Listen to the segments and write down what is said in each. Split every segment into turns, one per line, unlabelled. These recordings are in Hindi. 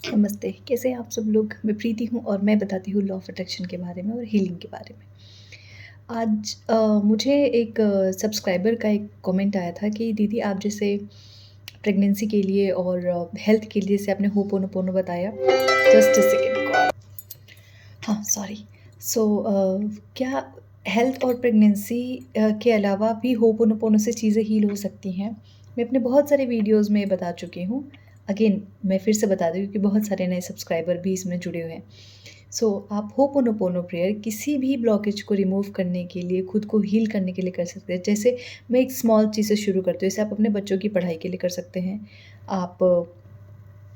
नमस्ते, कैसे हैं आप सब लोग? मैं प्रीति हूँ और मैं बताती हूँ लॉ ऑफ अट्रैक्शन के बारे में और हीलिंग के बारे में। आज मुझे एक सब्सक्राइबर का एक कमेंट आया था कि दीदी आप जैसे प्रेगनेंसी के लिए और हेल्थ के लिए जैसे आपने होपोनोपोनो बताया। Just a second call. हाँ, सॉरी। सो क्या हेल्थ और प्रेगनेंसी के अलावा भी होपोनोपोनो से चीज़ें हील हो सकती हैं? मैं अपने बहुत सारे वीडियोज़ में बता चुकी हूँ। अगेन मैं फिर से बता दूँ क्योंकि बहुत सारे नए सब्सक्राइबर भी इसमें जुड़े हुए हैं। सो आप होपोनोपोनो प्रेयर किसी भी ब्लॉकेज को रिमूव करने के लिए, खुद को हील करने के लिए कर सकते हैं। जैसे मैं एक स्मॉल चीज़ से शुरू करती हूँ, जैसे आप अपने बच्चों की पढ़ाई के लिए कर सकते हैं। आप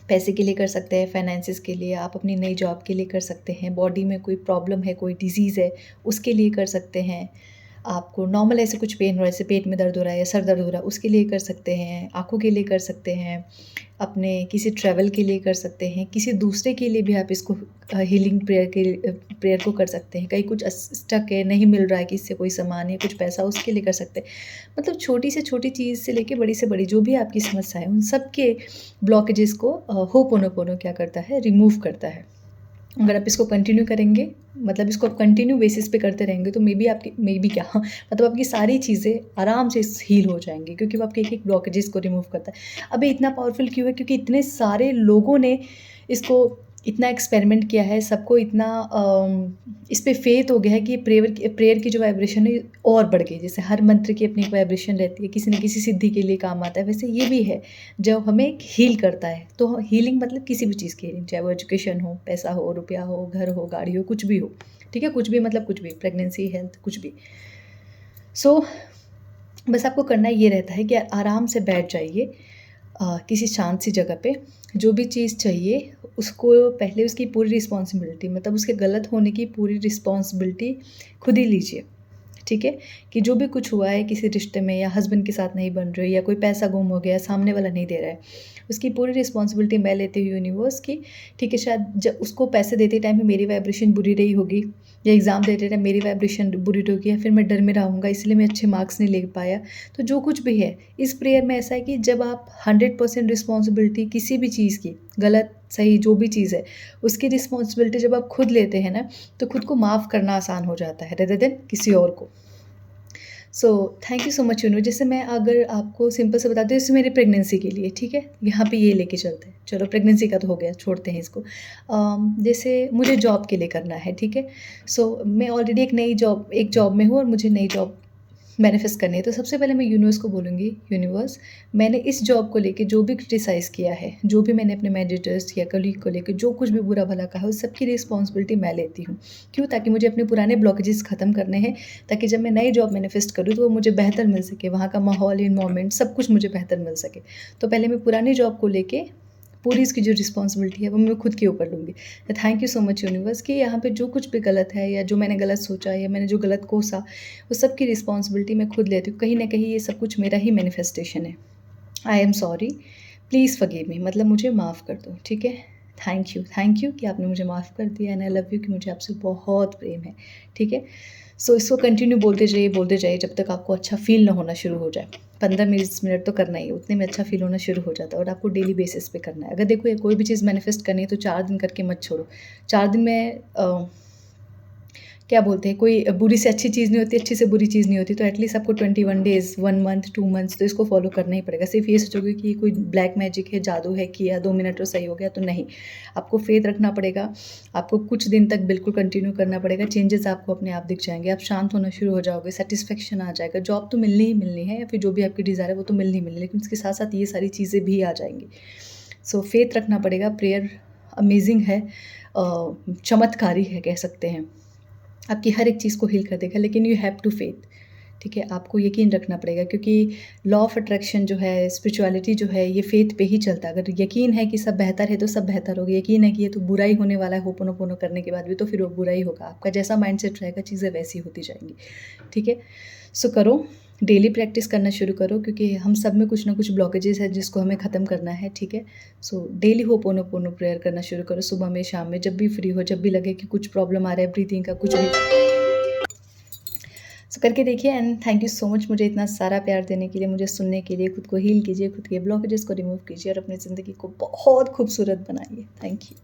पैसे के लिए कर सकते हैं, फाइनेंसेस के लिए, आप अपनी नई जॉब के लिए कर सकते हैं, बॉडी में कोई प्रॉब्लम है, कोई डिज़ीज़ है, उसके लिए कर सकते हैं। आपको नॉर्मल ऐसे कुछ पेन हो रहा है, जैसे पेट में दर्द हो रहा है या सर दर्द हो रहा है, उसके लिए कर सकते हैं, आँखों के लिए कर सकते हैं, अपने किसी ट्रैवल के लिए कर सकते हैं, किसी दूसरे के लिए भी आप इसको हीलिंग प्रेयर को कर सकते हैं। कहीं कुछ स्टक है, नहीं मिल रहा है किसी से कोई सामान या कुछ पैसा, उसके लिए कर सकते हैं। मतलब छोटी से छोटी चीज़ से लेके बड़ी से बड़ी जो भी आपकी समस्या है, उन सब के ब्लॉकेजेस को होपोनोपोनो क्या करता है, रिमूव करता है। अगर आप इसको कंटिन्यू करेंगे, मतलब इसको आप कंटिन्यू बेसिस पे करते रहेंगे तो मे बी क्या मतलब आपकी सारी चीज़ें आराम से हील हो जाएँगी, क्योंकि वो आपके एक-एक ब्लॉकेजेस को रिमूव करता है। अब ये इतना पावरफुल क्यों है? क्योंकि इतने सारे लोगों ने इसको इतना एक्सपेरिमेंट किया है, सबको इतना इस पे फ़ेथ हो गया है कि प्रेयर की जो वाइब्रेशन है और बढ़ गई। जैसे हर मंत्र की अपनी एक वाइब्रेशन रहती है, किसी न किसी सिद्धि के लिए काम आता है, वैसे ये भी है, जो हमें हील करता है। तो हीलिंग मतलब किसी भी चीज़ की हीलिंग, चाहे वो एजुकेशन हो, पैसा हो, रुपया हो, घर हो, गाड़ी हो, कुछ भी हो, ठीक है? कुछ भी मतलब कुछ भी, प्रेगनेंसी, हेल्थ, कुछ भी। सो बस आपको करना ये रहता है कि आराम से बैठ जाइए किसी शांत सी जगह पे। जो भी चीज़ चाहिए उसको पहले उसकी पूरी रिस्पॉन्सिबिलिटी, मतलब उसके गलत होने की पूरी रिस्पॉन्सिबिलिटी खुद ही लीजिए। ठीक है? कि जो भी कुछ हुआ है किसी रिश्ते में, या हस्बैंड के साथ नहीं बन रही, या कोई पैसा गुम हो गया, सामने वाला नहीं दे रहा है, उसकी पूरी रिस्पॉन्सिबिलिटी मैं लेती हूँ यूनिवर्स की। ठीक है, शायद जब उसको पैसे देते टाइम में मेरी वाइब्रेशन बुरी रही होगी, या एग्ज़ाम देते टाइम मेरी वाइब्रेशन बुरी रही होगी, या फिर मैं डर में रहूँगा इसलिए मैं अच्छे मार्क्स नहीं ले पाया। तो जो कुछ भी है, इस प्रेयर में ऐसा है कि जब आप 100% रिस्पॉन्सिबिलिटी किसी भी चीज़ की, गलत, सही जो भी चीज़ है, उसकी रिस्पॉन्सिबिलिटी जब आप खुद लेते हैं ना, तो खुद को माफ़ करना आसान हो जाता है रेदर देन किसी और को। So thank you so much यूनू। जैसे मैं अगर आपको सिंपल से बताती हूँ, जैसे मेरी प्रेगनेंसी के लिए, ठीक है? यहाँ पे ये लेके चलते हैं। चलो प्रेगनेंसी का तो हो गया, छोड़ते हैं इसको। जैसे मुझे जॉब के लिए करना है, ठीक है? सो मैं ऑलरेडी एक जॉब में हूँ और मुझे नई जॉब मैनिफेस्ट करनी है। तो सबसे पहले मैं यूनिवर्स को बोलूँगी, यूनिवर्स, मैंने इस जॉब को लेके जो भी क्रिटिसाइज़ किया है, जो भी मैंने अपने मैनेजर्स या कलीग को लेके जो कुछ भी बुरा-भला कहा है, उस सब की रिस्पॉन्सिबिलिटी मैं लेती हूँ। क्यों? ताकि मुझे अपने पुराने ब्लॉकेजेस ख़त्म करने हैं, ताकि जब मैं नई जॉब मैनिफेस्ट करूँ तो वो मुझे बेहतर मिल सके, वहाँ का माहौल, एनवायरनमेंट सब कुछ मुझे बेहतर मिल सके। तो पहले मैं पुरानी जॉब को लेके पूरी इसकी जो रिस्पॉन्सिबिलिटी है वो मैं खुद के ऊपर लूँगी। Thank you so much universe कि यहाँ पे जो कुछ भी गलत है, या जो मैंने गलत सोचा, या मैंने जो गलत कोसा, उस सब की रिस्पॉन्सिबिलिटी मैं खुद लेती हूँ। कहीं न कहीं ये सब कुछ मेरा ही मैनिफेस्टेशन है। I am sorry, please forgive me, मतलब मुझे माफ़ कर दो, ठीक है? थैंक यू कि आपने मुझे माफ़ कर दिया, एंड आई लव यू कि मुझे आपसे बहुत प्रेम है, ठीक है? सो इसको कंटिन्यू बोलते जाइए जब तक आपको अच्छा फ़ील ना होना शुरू हो जाए। 15 मिनट तो करना ही है, उतने में अच्छा फ़ील होना शुरू हो जाता है, और आपको डेली बेसिस पे करना है। अगर देखो ये कोई भी चीज़ मैनिफेस्ट करनी है तो 4 दिन करके मत छोड़ो। 4 दिन में क्या बोलते हैं, कोई बुरी से अच्छी चीज़ नहीं होती, अच्छी से बुरी चीज़ नहीं होती, तो एटलीस्ट आपको 21 डेज़, 1 मंथ, 2 मंथ्स तो इसको फ़ॉलो करना ही पड़ेगा। सिर्फ़ ये सोचोगे कि कोई ब्लैक मैजिक है, जादू है, किया 2 मिनट और सही हो गया, तो नहीं। आपको फ़ेथ रखना पड़ेगा, आपको कुछ दिन तक बिल्कुल कंटिन्यू करना पड़ेगा, चेंजेज़ आपको अपने आप दिख जाएँगे, आप शांत होना शुरू हो जाओगे, सैटिस्फैक्शन आ जाएगा। जॉब तो मिलनी ही मिलनी है, या फिर जो भी आपकी डिज़ायर है वो तो मिलनी ही मिलनी है, लेकिन उसके साथ-साथ ये सारी चीज़ें भी आ जाएँगी। सो फ़ेथ रखना पड़ेगा, प्रेयर अमेज़िंग है, चमत्कारी है कह सकते हैं। आपकी हर एक चीज़ को हील कर देगा, लेकिन यू हैव टू फेथ, ठीक है? आपको यकीन रखना पड़ेगा, क्योंकि लॉ ऑफ अट्रैक्शन जो है, स्पिरिचुअलिटी जो है, ये फेथ पे ही चलता है। अगर यकीन है कि सब बेहतर है तो सब बेहतर होगा, यकीन है कि ये तो बुरा ही होने वाला है होपोनोपोनो करने के बाद भी, तो फिर वो बुरा ही होगा। आपका जैसा माइंडसेट रहेगा चीज़ें वैसी होती जाएँगी, ठीक है? सो करो, डेली प्रैक्टिस करना शुरू करो, क्योंकि हम सब में कुछ ना कुछ ब्लॉकेजेस है जिसको हमें ख़त्म करना है, ठीक है? सो डेली होपोनोपोनो प्रेयर करना शुरू करो, सुबह में, शाम में, जब भी फ्री हो, जब भी लगे कि कुछ प्रॉब्लम आ रहा है ब्रीथिंग का, कुछ भी। सो करके देखिए and thank you so much मुझे इतना सारा प्यार देने के लिए, मुझे सुनने के लिए। खुद को हील कीजिए, खुद के ब्लॉकेजेस को रिमूव कीजिए और अपनी ज़िंदगी को बहुत खूबसूरत बनाइए। Thank you.